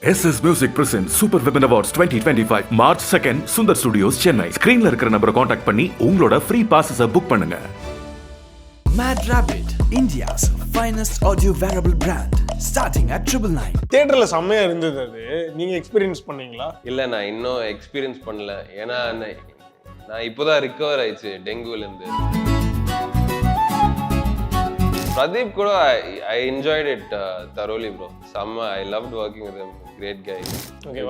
SS Music presents Super Women Awards 2025 March 2nd Sundar Studios Chennai. ஸ்கிரீன்ல இருக்கிற நம்பரை contact பண்ணி உங்களோட ஃப்ரீ பாஸஸை புக் பண்ணுங்க. Mad Rabbit, India's finest audio wearable brand, starting at 999. தியேட்டர்ல செம்மையா இருந்தது. அது நீங்க எக்ஸ்பீரியன்ஸ் பண்ணீங்களா? இல்லை, நான் இன்னும் எக்ஸ்பீரியன்ஸ் பண்ணல. ஏன்னா நான் இப்போதான் ரிகவர் ஆயிடுச்சு டெங்குலேருந்து. Pradeep கூட I enjoyed it thoroughly, bro. I loved working with him. Great guy. Okay.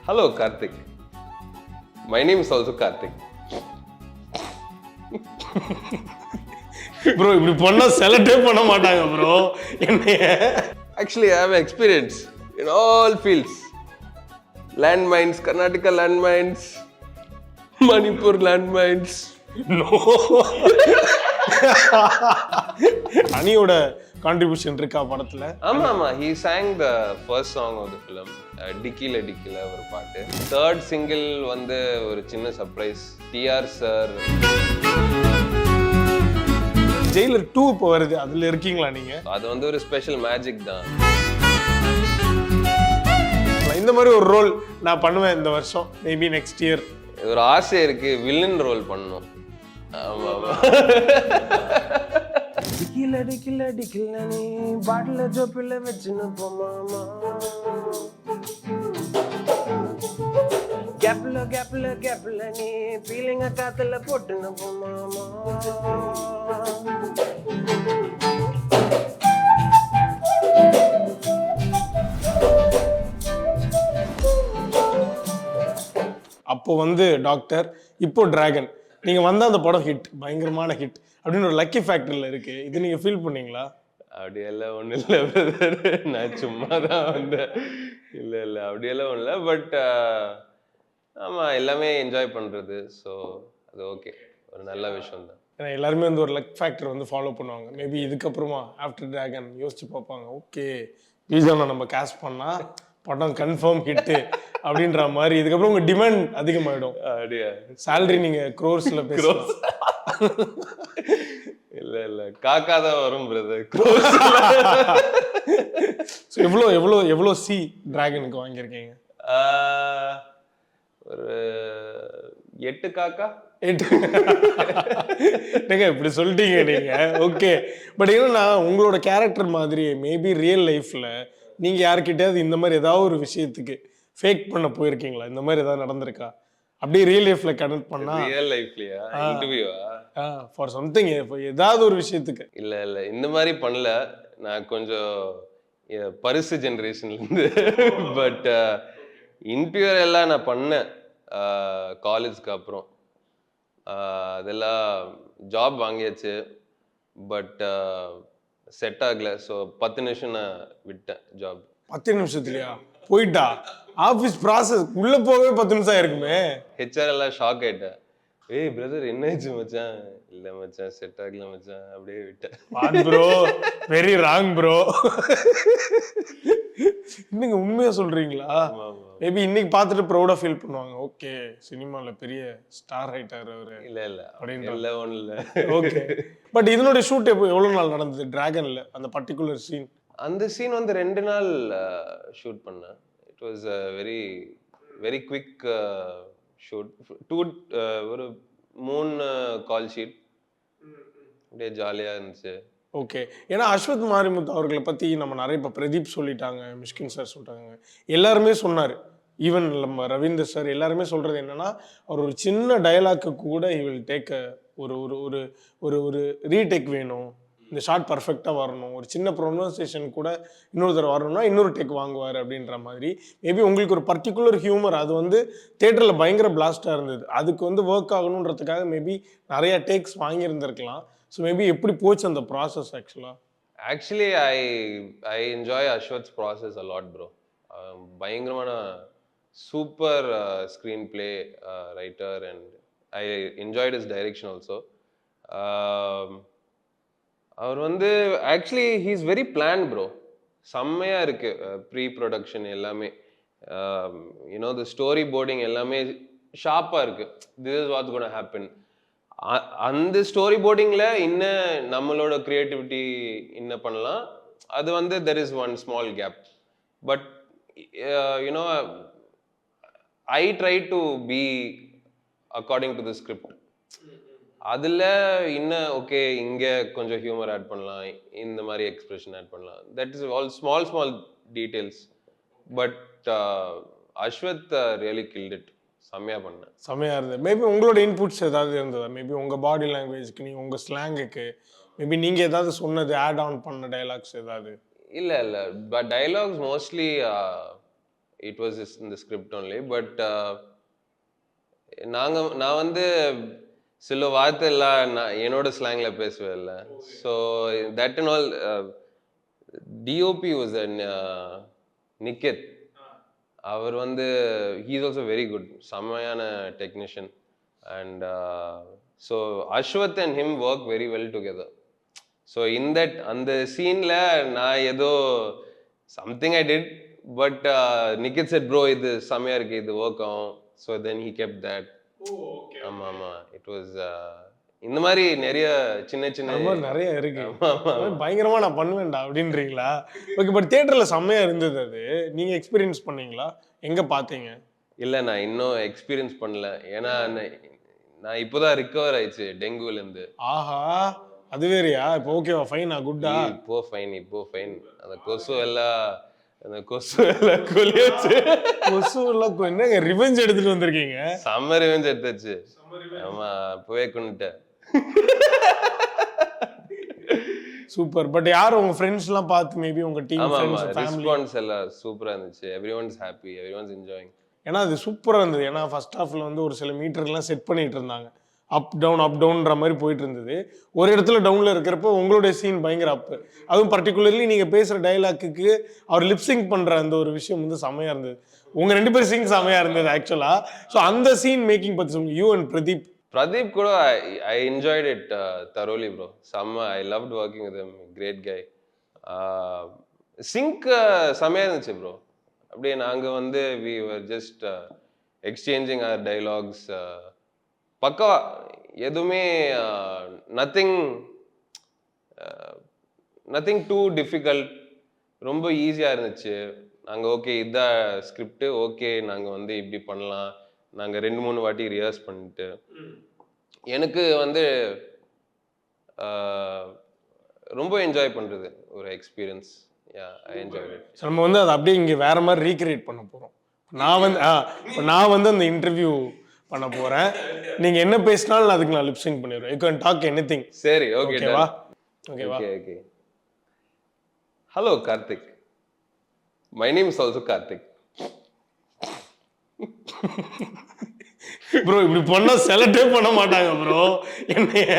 Hello, Karthik. My name is also Karthik. Bro, இப்படி பண்ணா செலக்டே பண்ண மாட்டாங்க bro. Actually, I have experience in all fields. Landmines, Karnataka landmines, Manipur landmines. No. அனியோட contribution இருக்கா படத்துல? ஆமா, he sang the first song of the film, டிக்கில ஒரு பாட்டு. தேர்ட் சிங்கிள் வந்து ஒரு சின்ன சர்ப்ரைஸ், TR சார். ஜெயிலர் 2 இப்போ வருது, அதுல இருக்கீங்களா நீங்க? அது வந்து ஒரு ஸ்பெஷல் மேஜிக் தான். இந்த மாதிரி ஒரு ரோல் நான் பண்ணுவேன் இந்த வருஷம், மேபி நெக்ஸ்ட் இயர். ஒரு ஆசை இருக்கு, வில்லன் ரோல் பண்ணணும். ஆமா டிக்கில நீ பாட்டில ஜோப்பில வச்சுன்னு போமாமா, கேப்ல நீ பீலிங்க காத்துல போட்டுன்னு போமாமா. அப்போ வந்து டாக்டர், இப்போ டிராகன். நீங்க வந்த அந்த படம் ஹிட், பயங்கரமான ஹிட் அப்படின்னு ஒரு லக்கி ஃபேக்டர்ல இருக்கு. இது நீங்க ஃபீல் பண்ணீங்களா? அப்படியெல்லாம் ஒன்றும் இல்லை பிரதர், நான் சும்மா தான் வந்தேன். இல்லை அப்படியெல்லாம் ஒன்றும் இல்லை. பட் ஆமாம், எல்லாமே என்ஜாய் பண்ணுறது. ஸோ அது ஓகே, ஒரு நல்ல விஷயம் தான். ஏன்னா எல்லாருமே வந்து ஒரு லக் ஃபேக்டர் வந்து ஃபாலோ பண்ணுவாங்க. மேபி இதுக்கப்புறமா ஆஃப்டர் டிராகன் யோசிச்சு பார்ப்பாங்க, ஓகே பீஸாவை நம்ம கேஷ் பண்ணா படம் கன்ஃபார்ம் ஹிட்டு அப்படின்ற மாதிரி. இதுக்கப்புறம் உங்க டிமாண்ட் அதிகமாயிடும். அப்படியா? சேலரி நீங்க க்ரோர்ஸ்ல பேசுறோம். இல்ல காக்கா தான் வரும் பிரதர். எவ்வளோ சி டிராகனுக்கு வாங்கியிருக்கீங்க? ஒரு 8 காக்கா. இப்படி சொல்லிட்டீங்க நீங்க. ஓகே, பட் என்னன்னா உங்களோட கேரக்டர் மாதிரி மேபி ரியல் லைஃப்ல நீங்க யாருக்கிட்டயாவது இந்த மாதிரி ஏதாவது ஒரு விஷயத்துக்கு ஃபேக் பண்ண போயிருக்கீங்களா? இந்த மாதிரி ஏதாவது நடந்திருக்கா? அப்படியே ரியல் லைஃப்ல கனெக்ட் பண்ணா? ரியல் லைஃப்லயா? இன்டர்வியூவா? ஃபார் சம்திங், ஏதாவது ஒரு விஷயத்துக்கு. இல்ல இந்த மாதிரி பண்ணல. நான் கொஞ்சம் பரிசு ஜெனரேஷன்ல இருந்து. பட் இன்டர்வியூ எல்லாம் நான் பண்ணேன் காலேஜ்க்கு அப்புறம். அதெல்லாம் ஜாப் வாங்கியாச்சு, பட் செட் ஆகல. ஸோ 10 நிமிஷம் நான் விட்டேன் ஜாப். 10 நிமிஷத்துலயா போயிட்டா? ஆஃபீஸ் ப்ராசஸ் உள்ள போகவே 10 நிமிஷம் இருக்குமே. ஹெச்ஆர் எல்லாம் ஷாக் ஆயிட்டேன். ஏய் பிரதர், என்னாச்சு மச்சான்? இல்ல மச்சான், செட் ஆகல மச்சான், அப்படியே விட்டேன். Bro, very wrong bro. இன்னைக்கு உண்மையா சொல்றீங்களா? மேபி இன்னைக்கு பார்த்துட்டு ப்ரௌடா ஃபீல் பண்ணுவாங்க. ஓகே, சினிமால பெரிய ஸ்டார் ஆயிட்டாரு அவரு. இல்ல அப்படின்ற ஒன்றும் இல்லை. ஓகே, பட் இதனுடைய ஷூட் எவ்வளவு நாள் நடந்தது டிராகன்ல? அந்த பர்டிகுலர் சீன், அந்த சீன் வந்து 2 நாள் ஷூட் பண்ணேன். It was very very quick shoot. ஒரு 3 கால் ஷீட், அப்படியே ஜாலியாக இருந்துச்சு. ஓகே, ஏன்னா அஸ்வத் மாரிமுத்து அவர்களை பற்றி நம்ம நிறைய இப்போ பிரதீப் சொல்லிட்டாங்க, மிஷ்கின் சார் சொல்லிட்டாங்க, எல்லாருமே சொன்னார். ஈவன் நம்ம ரவீந்தர் சார் எல்லாருமே சொல்கிறது என்னென்னா, அவர் ஒரு சின்ன டயலாக்கு கூட ஹி வில் டேக் ஒரு ஒரு ஒரு ஒரு ஒரு ரீடேக் வேணும், இந்த ஷார்ட் பர்ஃபெக்டாக வரணும், ஒரு சின்ன ப்ரொனன்சியேஷன் கூட இன்னொரு தடவை வரணும்னா இன்னொரு டேக் வாங்குவார் அப்படின்ற மாதிரி. மேபி உங்களுக்கு ஒரு பர்டிகுலர் ஹியூமர் அது வந்து தேட்டரில் பயங்கர பிளாஸ்டாக இருந்தது, அதுக்கு வந்து ஒர்க் ஆகணுன்றதுக்காக மேபி நிறையா டேக்ஸ் வாங்கியிருந்திருக்கலாம். ஸோ மேபி எப்படி போச்சு அந்த process? Actually I enjoy Ashwath's process a lot bro. பயங்கரமான super screenplay writer, and I enjoyed is direction also. அவர் வந்து actually he is very plan bro. செம்மையாக இருக்குது ப்ரீ ப்ரொடக்ஷன் எல்லாமே. யூனோ த ஸ்டோரி போர்டிங் எல்லாமே ஷார்ப்பாக இருக்குது. This is what's gonna happen. அந்த ஸ்டோரி போர்டிங்கில் இன்னும் நம்மளோட க்ரியேட்டிவிட்டி இன்னும் பண்ணலாம். அது வந்து there is one small gap. But you know I try to be according to the script. அதில் இன்னும் ஓகே இங்கே கொஞ்சம் ஹியூமர் ஆட் பண்ணலாம், இந்த மாதிரி எக்ஸ்பிரஷன் ஆட் பண்ணலாம். That is all small details. But Ashwath really killed it. செம்மையாக பண்ணேன். செம்மையாக இருந்தது. மேபி உங்களோட இன்புட்ஸ் ஏதாவது இருந்ததா? மேபி உங்கள் பாடி லாங்குவேஜ்க்கு, நீங்கள் உங்கள் ஸ்லாங்குக்கு, மேபி நீங்கள் ஏதாவது சொன்னது ஆட் ஆன் பண்ண டைலாக்ஸ் ஏதாவது? இல்லை but dialogues mostly it was in the script only. But நான் வந்து சில வார்த்தை எல்லாம் நான் என்னோட ஸ்லாங்கில் பேசுவேன் இல்லை. So that and all. DOP was Nikith. அவர் வந்து he is also very good, செம்மையான technician. And so Ashwath and him work very well together. So அந்த சீனில் நான் ஏதோ something I did, but Nikith said bro இது செம்மையாக இருக்குது, இது ஒர்க் ஆகும். So then he kept that. ஆமாம் இட் வாஸ் இந்த மாதிரி நிறைய சின்ன நிறைய இருக்கு. பயங்கரமா நான் பண்ணுவேன்டா அப்படின்றீங்களா? ஓகே, பட் தியேட்டர்ல செம்மையா இருந்தது. அது நீங்க எக்ஸ்பீரியன்ஸ் பண்ணீங்களா? எங்க பாத்தீங்க? இல்லை நான் இன்னும் எக்ஸ்பீரியன்ஸ் பண்ணல. ஏன்னா நான் இப்போதான் ரிகவர் ஆயிடுச்சு டெங்குலேருந்து. ஆஹா, அது வேறையா? இப்போ ஓகேவா? ஃபைனா? குட்டா? இப்போ ஃபைன். அந்த கொசு எல்லாம் கொலியாச்சு. கொசு எல்லாம் என்னங்க ரிவெஞ்ச் எடுத்துட்டு வந்திருக்கீங்க? செம்ம ரிவெஞ்ச் எடுத்தாச்சு. ஆமா, போவே கொண்டுட்டேன். சூப்பர். பட் யார் உங்க ஃப்ரெண்ட்ஸ் எல்லாம் பார்த்து மேபி உங்க டீம் ஃப்ரெண்ட்ஸ் ஃபேமிலி ரெஸ்பான்ஸ் எல்லாம் சூப்பரா இருந்துச்சு. Everyone is happy, everyone is enjoying. ஏன்னா அது சூப்பரா இருந்தது. ஏன்னா ஃபர்ஸ்ட் ஹாஃப்ல வந்து ஒரு சில மீட்டர்லாம் செட் பண்ணிட்டு இருந்தாங்க. அப் டவுன்ன்ற மாதிரி போயிட்டு இருந்தது. ஒரு இடத்துல டவுன்ல இருக்கிறப்போ உங்களுடைய சீன் பயங்கர அப். அதுவும் பர்டிகுலர்லி நீங்க பேசுற டைலாக்கு அவர் லிப்சிங் பண்ற அந்த ஒரு விஷயம் வந்து செமையா இருந்தது. உங்க 2 பேர் சீன் செமையா இருந்தது ஆக்சுவலா. ஸோ அந்த சீன் மேக்கிங் பத்தி சொல்லுங்க. யூ அண்ட் பிரதீப் கூட I enjoyed it thoroughly bro. செம்ம, I loved working with him. Great guy. Sync செமையா இருந்துச்சு ப்ரோ. அப்படியே நாங்கள் வந்து we were just exchanging our dialogues. பக்கா எதுவுமே நத்திங் டூ டிஃபிகல்ட். ரொம்ப ஈஸியாக இருந்துச்சு. நாங்கள் ஓகே இதான் ஸ்கிரிப்ட், ஓகே நாங்கள் வந்து இப்படி பண்ணலாம். நாங்கள் 2-3 வாட்டி ரிஹர்ஸ் பண்ணிட்டு எனக்கு வந்து ரொம்ப என்ஜாய் பண்ணுறது ஒரு எக்ஸ்பீரியன்ஸ். I enjoy it. நம்ம வந்து அதை அப்படியே இங்கே வேற மாதிரி ரீக்ரியேட் பண்ண போகிறோம். நான் வந்து அந்த இன்டர்வியூ பண்ண போகிறேன். நீங்கள் என்ன பேசினாலும் அதுக்கு நான் லிப்சிங் பண்ணிடுவேன். You can talk anything. சரி, ஓகேவா? Okay. Hello Karthik. My name is also Karthik. Bro இப்படி பண்ணா செலக்டே பண்ண மாட்டாங்க ப்ரோ. என்னைய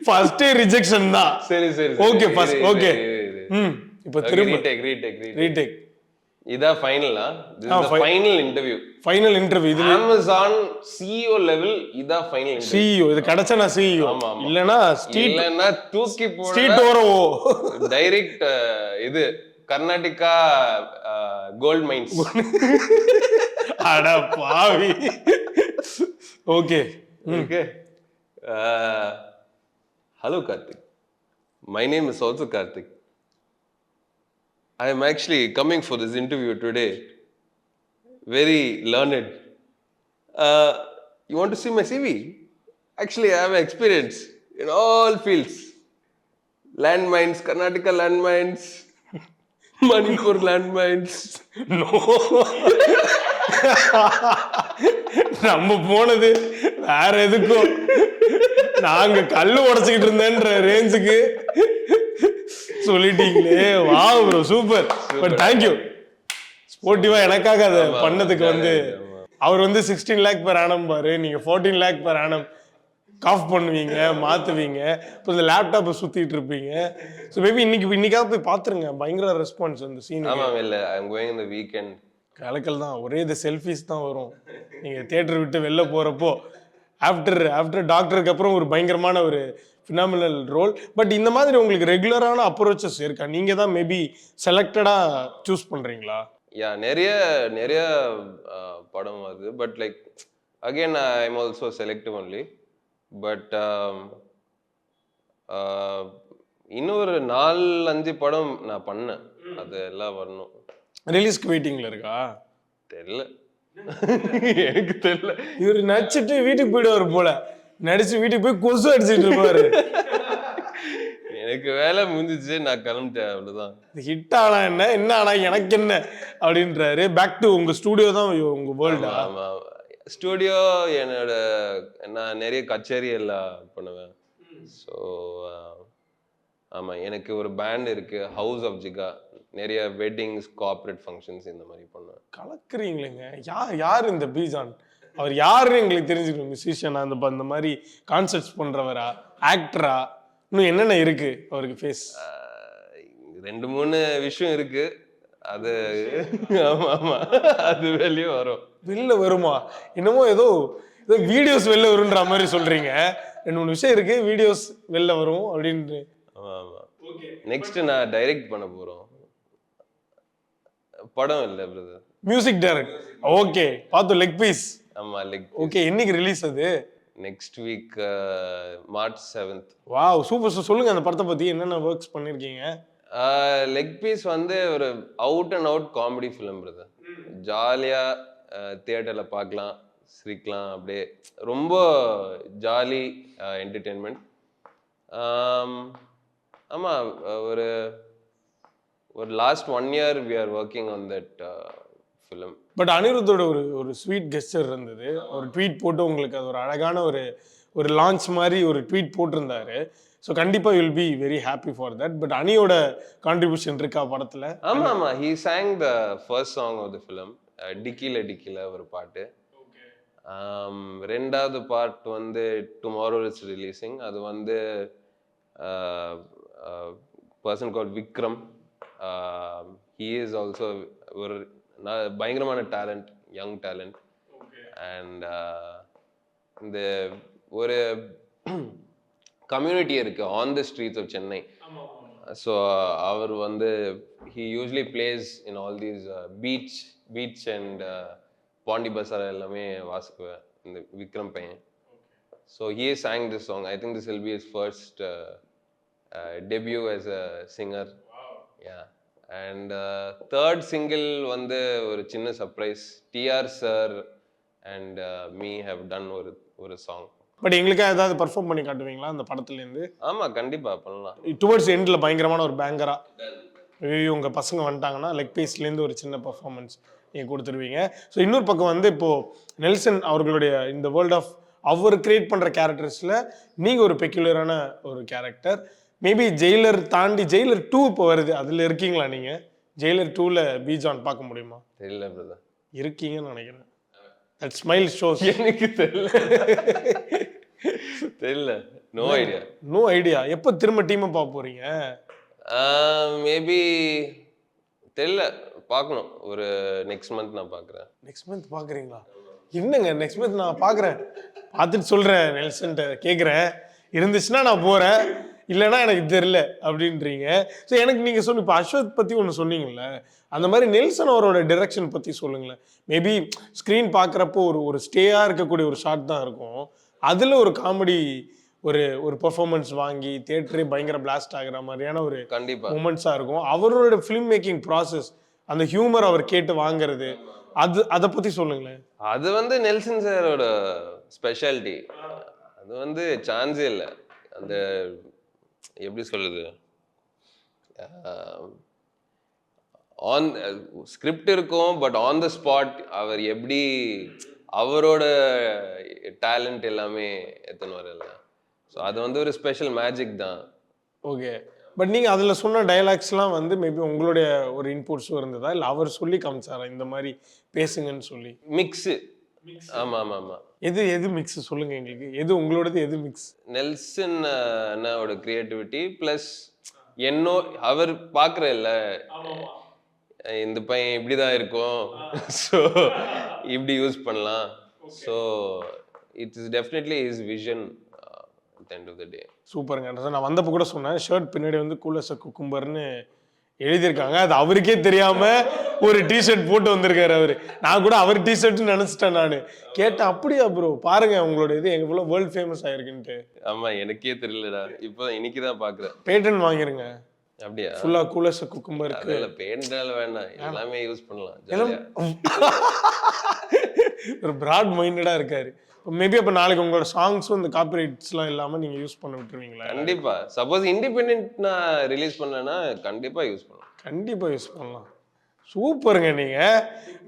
ஃபர்ஸ்ட் ரிஜெக்ஷன் தான். சரி. Okay first okay. இப்போ திரும்ப ரீடேக். இதா ஃபைனலா? This is the final interview. இதுல Amazon CEO லெவல் இதா ஃபைனல் இன்டர்வியூ. CEO இது கடச்சா நான் CEO. இல்லனா தூக்கி போட ஸ்ட்ரீட் ஓரவோ டைரக்ட் இது கர்நாடகா கோல்ட் மைன்ஸ். அட பாவி. Okay. Hello Karthik. My name is also Karthik. I am actually coming for this interview today. Very learned. You want to see my CV? Actually, I have experience in all fields. Landmines, Karnataka landmines, Manipur landmines. No. நம்ம போனது வேற எதுக்கும். நாங்க கல்லு உடைச்சுக்கிட்டு இருந்தேன்ற ரேஞ்சுக்கு சொல்லிட்டீங்களே. வா bro, super. But thank you. ஸ்போர்ட்டிவா எனக்காக அதை பண்ணதுக்கு வந்து அவர் வந்து 16 lakh per annum பாரு, நீங்க 14 lakh per annum காஃப் பண்ணுவீங்க, மாத்துவீங்க, இப்போ இந்த லேப்டாப்பை சுத்திட்டு இருப்பீங்க. ஸோ மேபி இன்னைக்காவது போய் பார்த்துருங்க. பயங்கர ரெஸ்பான்ஸ் அந்த சீன். ஆமாம், இல்லை ஐ am going in the weekend. கலக்கல் தான். ஒரே இந்த செல்ஃபிஸ் தான் வரும் நீங்கள் தியேட்டர் விட்டு வெளில போகிறப்போ. ஆஃப்டர் டாக்டருக்கு அப்புறம் ஒரு பயங்கரமான ஒரு ஃபினாமினல் ரோல். பட் இந்த மாதிரி உங்களுக்கு ரெகுலரான அப்ரோச்சஸ் இருக்கா? நீங்கள் தான் மேபி செலக்டடாக சூஸ் பண்ணுறீங்களா? யா, நிறைய படம் வருது. But like again I am also selective only. But இன்னொரு 4-5 படம் நான் பண்ணேன். அது எல்லாம் வரணும். ரிலீஸ்க்கு வெயிட்டிங்ல இருக்கா? தெரியல. எனக்கு தெரியல. இவர் நடிச்சிட்டு வீட்டுக்கு போயிடுவாரு போல, நடிச்சு வீட்டுக்கு போய் கொசு அடிச்சிட்டு இருப்பாரு. எனக்கு வேலை முடிஞ்சிச்சு, நான் கிளம்பிட்டேன், அவ்வளவுதான். ஹிட் ஆனா என்ன, என்ன ஆனா எனக்கு என்ன அப்படின்றாரு. பேக் டு உங்க ஸ்டூடியோ தான் உங்க வேர்ல்டா? ஆமா, ஸ்டூடியோ என்னோட, நான் நிறைய கச்சேரி எல்லாம் பண்ணுவேன். ஸோ ஆமா, எனக்கு ஒரு பேண்ட் இருக்கு, ஹவுஸ் ஆஃப் ஜிகா. நிறைய வெட்டிங்ஸ், கார்ப்பரேட் ஃபங்க்ஷன்ஸ் இந்த மாதிரி பண்ணுவேன். கலக்குறீங்களேங்க. யார் இந்த பீஜான்? அவர் யாருன்னு எங்களுக்கு தெரிஞ்சுக்கணும். மியூசிஷியனா, அந்த மாதிரி கான்சர்ட்ஸ் பண்றவரா, ஆக்டரா, இன்னும் என்னென்ன இருக்கு அவருக்கு ஃபேஸ்? 2-3 விஷயம் இருக்கு. அது ஆமா, அது வெளியே வரும். வெளில வருமா? என்னமோ ஏதோ வீடியோஸ் வெளில வரும்ன்ற மாதிரி சொல்றீங்க. 2-3 விஷயம் இருக்கு, வீடியோஸ் வெளில வரும் அப்படின்னு. ஆமா. நெக்ஸ்ட் நான் டைரக்ட் பண்ண போறோம். படம் இல்ல பிரதர், மியூசிக் டைரக்ட். ஓகே, பார்த்தோம் லெக் பீஸ். ஆமா, லெக். ஓகே, என்னைக்கு ரிலீஸ் அது? Next week March 7th. Wow, super. சொல்லுங்க அந்த படத்தை பத்தி, என்னென்ன ஒர்க்ஸ் பண்ணிருக்கீங்க? லெக் பீஸ் வந்து ஒரு out and out comedy film brother. ஜாலியா தியேட்டர்ல பார்க்கலாம், சிரிக்கலாம், அப்படியே ரொம்ப ஜாலி என்டர்டெயின்மெண்ட். ஆமா, ஒரு last 1 year we are working on that film. But அனிருத்தோட ஒரு ஸ்வீட் கெஸ்டர் இருந்தது. ஒரு ட்வீட் போட்டு உங்களுக்கு அது ஒரு அழகான ஒரு லான்ச் மாதிரி ஒரு ட்வீட் போட்டிருந்தாரு. ஸோ கண்டிப்பா you will be very happy for that. But அனியோட கான்ட்ரிபியூஷன் இருக்கா படத்துல? ஆமா, he sang the first song of the film, டிக்கில ஒரு பாட்டு. ரெண்டாவது பார்ட் வந்து டுமாரோ இட்ஸ் ரிலீசிங். அது வந்து person called Vikram. he is also ஒரு பயங்கரமான டேலண்ட், யங் டேலண்ட். அண்ட் இந்த ஒரு கம்யூனிட்டி இருக்கு on the streets of Chennai. So அவர் வந்து he usually plays in all these beach and Pandi பசார் எல்லாமே வாசிக்குவேன் இந்த விக்ரம் பையன். So he sang this song. I think this will be his first debut as a singer. Yeah. And third single வந்து ஒரு சின்ன surprise. TR sir and me have done ஒரு song. But எங்களுக்காக ஏதாவது perform பண்ணி காட்டுவீங்களா அந்த படத்துல இருந்து? ஆமா, கண்டிப்பா பண்ணலாம். டுவர்ட்ஸ் எண்ட்ல பயங்கரமான ஒரு பேங்கரா, ஐயோ உங்க பசங்க வந்துட்டாங்கன்னா லெக் பீஸ்ல இருந்து ஒரு சின்ன பெர்ஃபார்மன்ஸ் நீங்க கொடுத்துருவீங்க. ஸோ இன்னொரு பக்கம் வந்து இப்போ நெல்சன் அவர்களுடைய இந்த வேர்ல்ட் ஆஃப் அவர் கிரியேட் பண்ற கேரக்டர்ஸ்ல நீங்க ஒரு பெக்யூலரான ஒரு கேரக்டர். மேபி ஜெயிலர் தாண்டி ஜெயிலர் 2 இப்போ வருது, அதுல இருக்கீங்களா நீங்க? ஜெயிலர் 2ல பீஜான் பார்க்க முடியுமா? தெரியல பிரதர். இருக்கீங்கன்னு நினைக்கிறேன். That smile shows. எனக்கு தெரியல. No idea. எப்போ திரும்ப டீமை பார்க்க போறீங்க? மேபி தெரியல, பார்க்கணும். ஒரு நெக்ஸ்ட் மந்த் நான் பார்க்குறேன். நெக்ஸ்ட் மந்த் பார்க்குறீங்களா? என்னங்க நெக்ஸ்ட் மந்த் நான் பார்க்குறேன், பார்த்துட்டு சொல்கிறேன், நெல்சன்ட்ட கேட்குறேன், இருந்துச்சுன்னா நான் போகிறேன், இல்லைன்னா எனக்கு தெரியல அப்படின்றீங்க. ஸோ எனக்கு நீங்கள் சொல்லு, இப்போ அஸ்வத் பற்றி ஒன்று சொன்னீங்கல்ல, அந்த மாதிரி நெல்சன் அவரோட டிரெக்ஷன் பற்றி சொல்லுங்களேன். மேபி ஸ்க்ரீன் பார்க்குறப்போ ஒரு ஸ்டேயாக இருக்கக்கூடிய ஒரு ஷாட் தான் இருக்கும், அதில் ஒரு காமெடி ஒரு பெர்ஃபார்மன்ஸ் வாங்கி தியேட்டரே பயங்கர பிளாஸ்ட் ஆகிற மாதிரியான ஒரு கண்டிப்பாக மூமெண்ட்ஸாக இருக்கும். அவரோட ஃபிலிம் மேக்கிங் ப்ராசஸ், அந்த ஹியூமர் அவர் கேட்டு வாங்குறது, அதை பற்றி சொல்லுங்களேன். அது வந்து நெல்சன் சாரோட ஸ்பெஷாலிட்டி. அது வந்து சான்ஸே இல்லை. அந்த எப்படி சொல்லுது, ஆன் ஸ்கிரிப்ட் இருக்கும், பட் ஆன் த ஸ்பாட் அவர் எப்படி அவரோட டேலண்ட் எல்லாமே எத்தனை வரல. ஸோ அது வந்து ஒரு ஸ்பெஷல் மேஜிக் தான். ஓகே, பட் நீங்கள் அதில் சொன்ன டைலாக்ஸ்லாம் வந்து மேபி உங்களுடைய ஒரு இன்புட்ஸும் இருந்ததா, இல்லை அவர் சொல்லி காமிச்சாரா இந்த மாதிரி பேசுங்கன்னு சொல்லி? மிக்ஸு. ஆமாம். எது மிக்ஸ் சொல்லுங்க எங்களுக்கு, எது உங்களோடது, எது மிக்ஸ்? நெல்சன் அண்ணாவோட கிரியேட்டிவிட்டி ப்ளஸ் அவர் பார்க்குற இல்லை, இந்த பையன் இப்படிதான் இருக்கும், ஸோ இப்படி யூஸ் பண்ணலாம். So it's is definitely his vision at the end of the day. சூப்பருங்க. நான் வந்தப்போ கூட சொன்னேன், ஷர்ட் பின்னாடி வந்து கூலஸ் குக்கும்பர்னு எழுதியிருக்காங்க, அது அவருக்கே தெரியாம ஒரு டிஷர்ட் போட்டு வந்திருக்காரு அவரு. நான் கூட அவர் டிஷர்ட்னு நினைச்சிட்டேன். நான் கேட்டேன், அப்படியா ப்ரோ, பாருங்க உங்களோட இது எவ்வளோ வேர்ல்ட் ஃபேமஸ் ஆயிருக்குன்ட்டு. ஆமா, எனக்கே தெரியலடா, இப்போ இன்னைக்கு தான் பார்க்குறேன். பேட்டன் வாங்கிருங்க. அப்படியா? ஃபுல்லா கூலர்ஸ் குக்கும்பருக்கு அதெல்லாம் பெயிண்டால வேண்டாம், எல்லாமே யூஸ் பண்ணலாம் எல்லாம் ஜாலியா. ஒரு பிராட் மைண்டடா இருக்காரு. மேபி அப்ப நாளைக்கு உங்களோட சாங்ஸும் இந்த காப்பிரைட்ஸ்லாம் இல்லாம நீங்க யூஸ் பண்ண விட்டுருவீங்களா? கண்டிப்பா. சப்போஸ் இண்டிபெண்டன்ட் நான் ரிலீஸ் பண்ணேன்னா கண்டிப்பா யூஸ் பண்ணலாம். கண்டிப்பா யூஸ் பண்ணலாம். சூப்பருங்க நீங்க.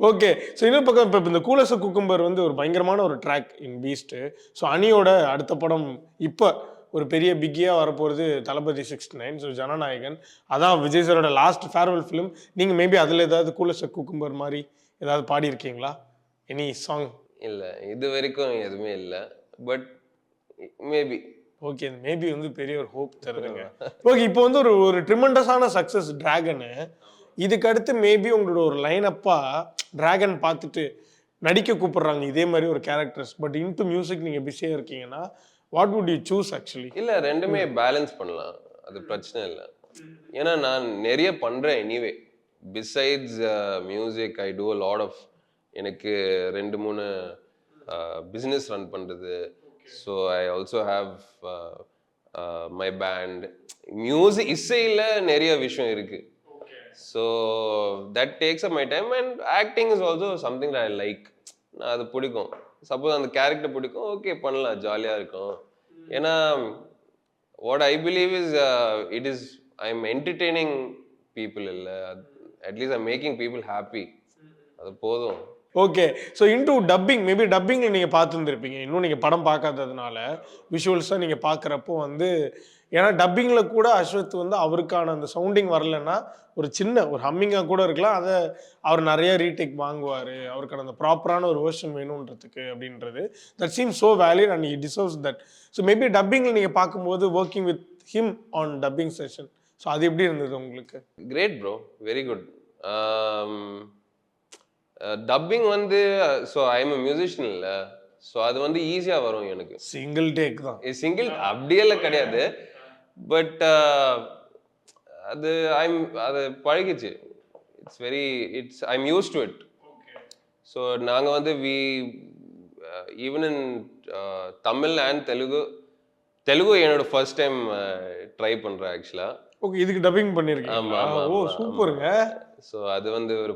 ஓகே. ஸோ இன்னொரு பக்கம் இப்போ இந்த கூலர்ஸ் குக்கும்பர் வந்து ஒரு பயங்கரமான ஒரு ட்ராக் இன் பீஸ்ட். ஸோ அணியோட அடுத்த படம் இப்போ ஒரு பெரிய பிக்கியாக வரப்போகிறது தளபதி 69. ஸோ ஜனநாயகன் அதான் விஜய் சாரோட லாஸ்ட் ஃபேர்வெல் ஃபிலிம். நீங்கள் மேபி அதில் ஏதாவது கூலர்ஸ் குக்கும்பர் மாதிரி ஏதாவது பாடியிருக்கீங்களா? Any song? இல்ல, இது வரைக்கும் எதுவுமே இல்ல. But maybe. ஓகே. மேபி வந்து பெரிய ஒரு ஹோப் தருதுங்க. ஓகே. இப்போ வந்து ஒரு ட்ரிமெண்டஸான சக்ஸஸ் டிராகனு. இதுக்கு அடுத்து மேபி உங்களோட ஒரு லைன் அப்பா டிராகன் பார்த்துட்டு நடிக்க கூப்பிடுறாங்க இதே மாதிரி ஒரு கேரக்டர்ஸ். பட் இன்டு மியூசிக் நீங்கள் பிஸியாக இருக்கீங்கன்னா what would you choose actually? இல்ல, ரெண்டுமே பேலன்ஸ் பண்ணலாம், அது பிரச்சனை இல்லை. ஏன்னா நான் நிறைய பண்றேன் anyway. Besides music I do a lot of. எனக்கு 2-3 பிஸ்னஸ் ரன் பண்றது. So I also have my band. Music இசையில் நிறைய விஷயம் இருக்கு. So that takes up my time. And acting is also something I like. நான் அது பிடிக்கும். சப்போஸ் அந்த கேரக்டர் பிடிக்கும், ஓகே பண்ணலாம், ஜாலியாக இருக்கும். ஏன்னா what I believe is it is I am entertaining people இல்லை, at least I making people happy. அது போதும். Okay. So into dubbing, maybe டப்பிங்கில் நீங்கள் பார்த்துருந்துருப்பீங்க. இன்னும் நீங்கள் படம் பார்க்காததுனால விஷுவல்ஸாக நீங்கள் பார்க்குறப்போ வந்து, ஏன்னா டப்பிங்கில் கூட அஸ்வத் வந்து அவருக்கான அந்த சவுண்டிங் வரலன்னா ஒரு சின்ன ஒரு ஹம்மிங்காக கூட இருக்கலாம். அதை அவர் நிறைய ரீடேக் வாங்குவார், அவருக்கான அந்த ப்ராப்பரான ஒரு வேர்ஷன் வேணுன்றதுக்கு அப்படின்றது. That seem so valid and he deserves that. So maybe டப்பிங்கில் நீங்கள் பார்க்கும்போது working with him on dubbing session, so அது எப்படி இருந்தது உங்களுக்கு? Great bro, very good. Dubbing வந்து so I am a musician இல்லை, ஸோ அது வந்து ஈஸியாக வரும் எனக்கு. சிங்கிள் டேக் தான். சிங்கிள் அப்படியெல்லாம் கிடையாது. பட் அது அது பழகிச்சு. I'm use to it. So நாங்கள் வந்து even in Tamil and Telugu என்னோட ஃபர்ஸ்ட் டைம் ட்ரை பண்ணுறேன் ஆக்சுவலாக. ஓகே. இதுக்கு டப்பிங் பண்ணியிருக்கேன். ஆமாம். ஓ சூப்பருங்க. ஸோ அது வந்து ஒரு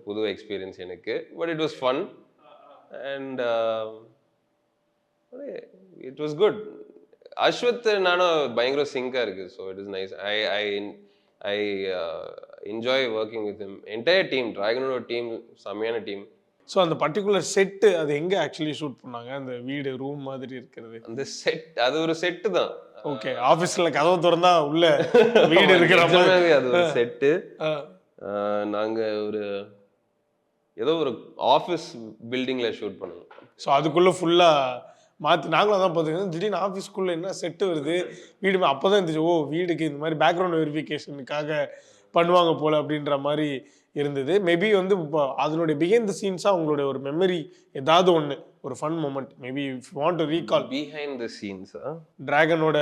புது எக்ஸ்பீரியன்ஸ் எனக்கு. But it was fun and it was good. Ashwath நானும் பயங்கர சிங்காக இருக்குது. So it is nice. I enjoy working with him. Entire team, டிராகனோட டீம் செம்மையான டீம். ஸோ அந்த பர்டிகுலர் செட்டு அது எங்கே ஆக்சுவலி ஷூட் பண்ணாங்க? அந்த வீடு ரூம் மாதிரி இருக்கிறது, அந்த செட் அது ஒரு செட்டு தான். ஓகே. ஆஃபீஸில் கதவை திறந்தா உள்ள வீடு இருக்கிற மாதிரி அது ஒரு செட்டு. நாங்கள் ஏதோ ஒரு ஆஃபீஸ் பில்டிங்கில் ஷூட் பண்ணுவோம். ஸோ அதுக்குள்ளே ஃபுல்லாக மாற்றி நாங்களும் அதான் பார்த்துக்கோங்க. திடீர்னு ஆஃபீஸ்க்குள்ளே என்ன செட்டு வருது வீடு, அப்போ தான் இருந்துச்சு, ஓ வீடுக்கு இந்த மாதிரி பேக்ரவுண்ட் வெரிஃபிகேஷனுக்காக பண்ணுவாங்க போல் அப்படின்ற மாதிரி இருந்தது. மேபி வந்து இப்போ அதனுடைய பிஹைண்ட் த சீன்ஸாக உங்களுடைய ஒரு மெமரி ஏதாவது ஒன்று, ஒரு fun moment maybe if you want to recall. Behind the சீன்ஸா? டிராகனோட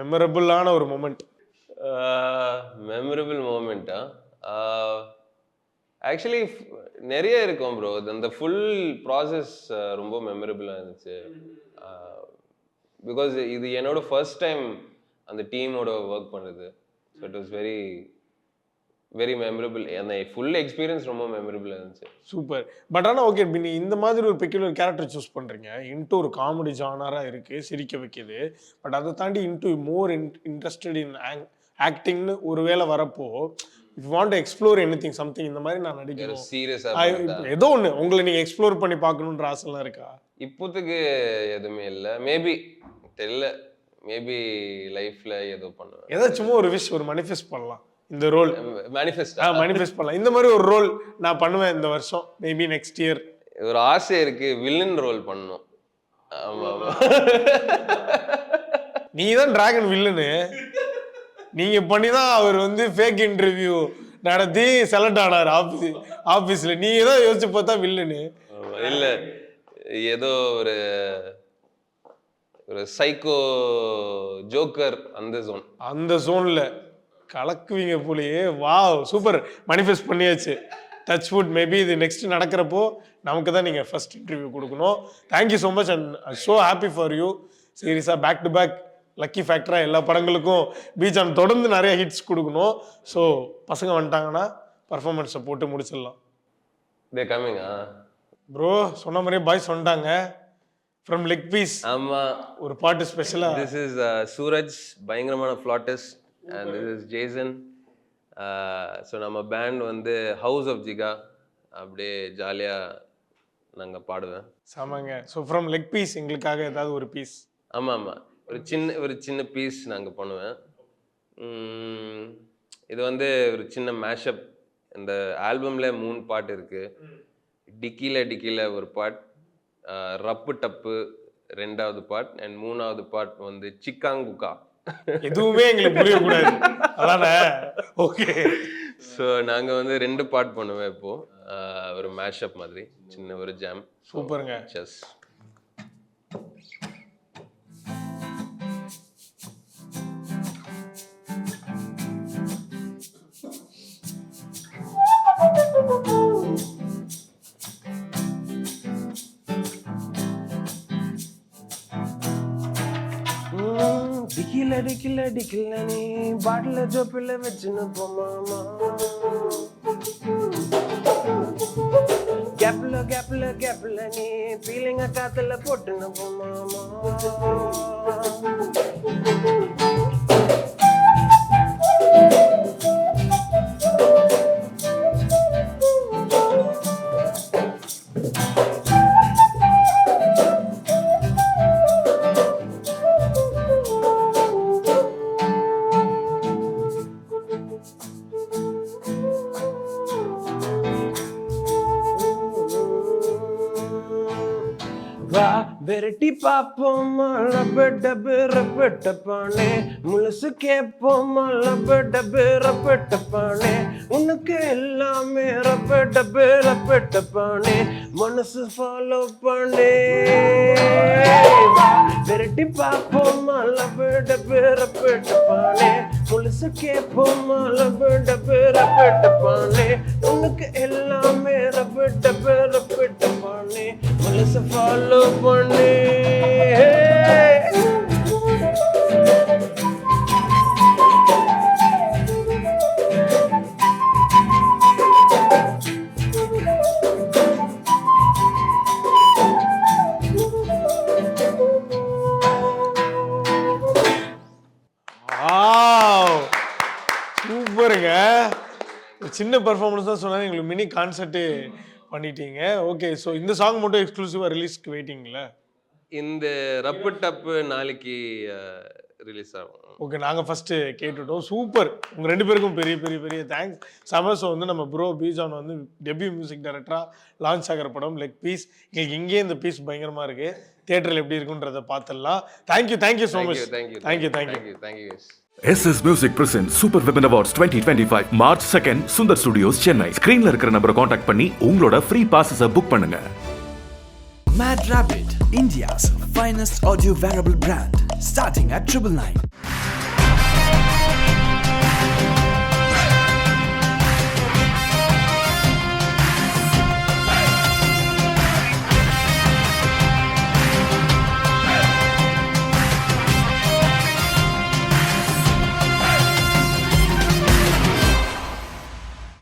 மெமரபுளான ஒரு மூமெண்ட். மெமரபிள் மூமெண்ட்டா? ஆக்சுவலி நிறைய இருக்கும் ப்ரோ. அந்த ஃபுல் ப்ராசஸ் ரொம்ப மெமரபிளாக இருந்துச்சு. பிகாஸ் இது என்னோட ஃபர்ஸ்ட் டைம் அந்த டீமோட ஒர்க் பண்ணுறது. So it was very very memorable. அந்த ஃபுல் எக்ஸ்பீரியன்ஸ் ரொம்ப மெமரபிளாக இருந்துச்சு. சூப்பர். பட் ஆனால் ஓகே, நீ இந்த மாதிரி ஒரு பெக்யூலர் கேரக்டர் சூஸ் பண்ணுறீங்க. இன்ட்டு ஒரு காமெடி ஜானராக இருக்குது, சிரிக்க வைக்கிது. பட் அதை தாண்டி இன்ட்டு மோர் இன்ட்ரெஸ்டட் இன் ஆக்டிங்னு ஒரு வேளை வரப்போ, if want to explore anything something, இந்த மாதிரி நான் நடிக்கிறேன் சீரியஸாக ஏதோ ஒன்று உங்களை நீங்கள் எக்ஸ்ப்ளோர் பண்ணி பார்க்கணுன்ற ஆசைலாம் இருக்கா? இப்போதைக்கு எதுவுமே இல்லை. மேபி தெரியல, மேபி லைஃப்பில் ஏதோ பண்ணுவேன். ஏதாச்சும் ஒரு விஷ், ஒரு மேனிஃபெஸ்ட் பண்ணலாம். இந்த ரோல் மேனிஃபெஸ்ட் பண்ணலாம். இந்த மாதிரி ஒரு ரோல் நான் பண்ணுவேன் இந்த வருஷம், மேபி நெக்ஸ்ட் இயர். ஒரு ஆசை இருக்கு, வில்லன் ரோல் பண்ணணும். ஆமா ஆமா. நீ தான் டிராகன் வில்லனு, நீங்க பண்ணிதான் அவர் வந்து ஃபேக் இன்டர்வியூ நடத்தி செலக்ட் ஆனார் ஆபீஸ்ல. நீங்க தான் யோசிச்சு பார்த்தா வில்லனு இல்ல, ஏதோ ஒரு சைக்கோ ஜோக்கர் அந்த ஜோன்ல கலக்குவீங்க போலயே. வாவ் சூப்பர், மேனிஃபெஸ்ட் பண்ணியாச்சு. Touch wood. மேபி இது நெக்ஸ்ட் நடக்கிறப்போ நமக்கு தான் நீங்கள் ஃபர்ஸ்ட் இன்டர்வியூ கொடுக்கணும். Thank you so much and so happy for you. சீரியஸாக பேக் டு பேக் லக்கி ஃபேக்டராக எல்லா படங்களுக்கும் பீஜான் தொடர்ந்து நிறைய ஹிட்ஸ் கொடுக்கணும். ஸோ பசங்க வந்துட்டாங்கன்னா பர்ஃபார்மன்ஸை போட்டு முடிச்சிடலாம். தே கமிங். ப்ரோ சொன்ன மாதிரியே பாய்ஸ் வந்துட்டாங்க. ஃப்ரம் லெக் பீஸ் ஆமா, ஒரு பாட்டு ஸ்பெஷலாக. திஸ் இஸ் சூரஜ், பயங்கரமான flautist, and this is Jason. So நம்ம பேண்ட் வந்து ஹவுஸ் ஆஃப் ஜிகா, அப்படியே ஜாலியாக நாங்கள் பாடுவேன். சாமாங்க. ஸோ ஃப்ரம் லெக் பீஸ் எங்களுக்காக ஏதாவது ஒரு பீஸ். ஆமாம் ஆமாம், ஒரு சின்ன பீஸ் நாங்கள் பண்ணுவேன். இது வந்து ஒரு சின்ன மேஷப். இந்த ஆல்பமில் 3 பாட்டு இருக்குது. டிக்கியில் ஒரு பாட், ரப்பு டப்பு 2வது பாட், அண்ட் 3வது பாட் வந்து சிக்காங்குக்கா. எதுவுமே எங்களுக்கு புரியக்கூடாது அதானே? ஓகே. ஸோ நாங்கள் வந்து 2 பாட் பண்ணுவேன் இப்போது. ஒரு மேஷப் மாதிரி சின்ன ஒரு ஜாம். சூப்பருங்க. செஸ். டிக்கில நீ பாட்டில ஜோப்பில் வச்சுன்னு போமாமா. கேப்ல நீ பீலிங்க காத்துல போட்டுன்னு போமாமா. வெரைட்டி பாப்போமா லபடபரப்பட்டப்பானே, முழுசு கேப்போமா லபடபரப்பட்டப்பானே, உனக்கு எல்லாமே ரப்படபரப்பட்டப்பானே, மனசு ஃபாலோ பண்ணே. வெரைட்டி பாப்போமா லபடபரப்பட்டப்பானே, முழுசு கேப்போமா லபடபரப்பட்டப்பானே, உனக்கு எல்லாமே ரப்படபரப்பட்டப்பானே, மனசு ஃபாலோ பண்ணே. சூப்பருங்க. சின்ன பர்ஃபார்மன்ஸ் தான் சொன்னாங்க, எங்களுக்கு மினி கான்சர்ட்டு பண்ணிட்டீங்க. ஓகே. ஸோ இந்த சாங் மட்டும் எக்ஸ்க்ளூசிவாக ரிலீஸ்க்கு வெயிட்டிங்களா? இந்த ரப்பு டப்பு நாளைக்கு ரிலீஸ் ஆகும். ஓகே, நாங்கள் ஃபஸ்ட்டு கேட்டுட்டோம். சூப்பர். உங்கள் 2 பேருக்கும் பெரிய பெரிய பெரிய தேங்க்ஸ். சமஸ் வந்து நம்ம ப்ரோ பீஜான் வந்து டெபியூ மியூசிக் டைரக்டராக லான்ச் ஆகிற படம் லெக் பீஸ். எங்களுக்கு இங்கேயே இந்த பீஸ் பயங்கரமாக இருக்குது. தியேட்டரில் எப்படி இருக்குன்றதை பார்த்துடலாம். Thank you so much. Thank you. SS Music presents Super Women Awards 2025 March 2nd, Sundar Studios, Chennai. ஸ்கிரீன்ல இருக்கிற நம்பரை காண்டாக்ட் பண்ணி உங்களோட ஃப்ரீ பாஸஸை புக் பண்ணுங்க. Mad Rabbit, India's finest audio wearable brand, starting at 999.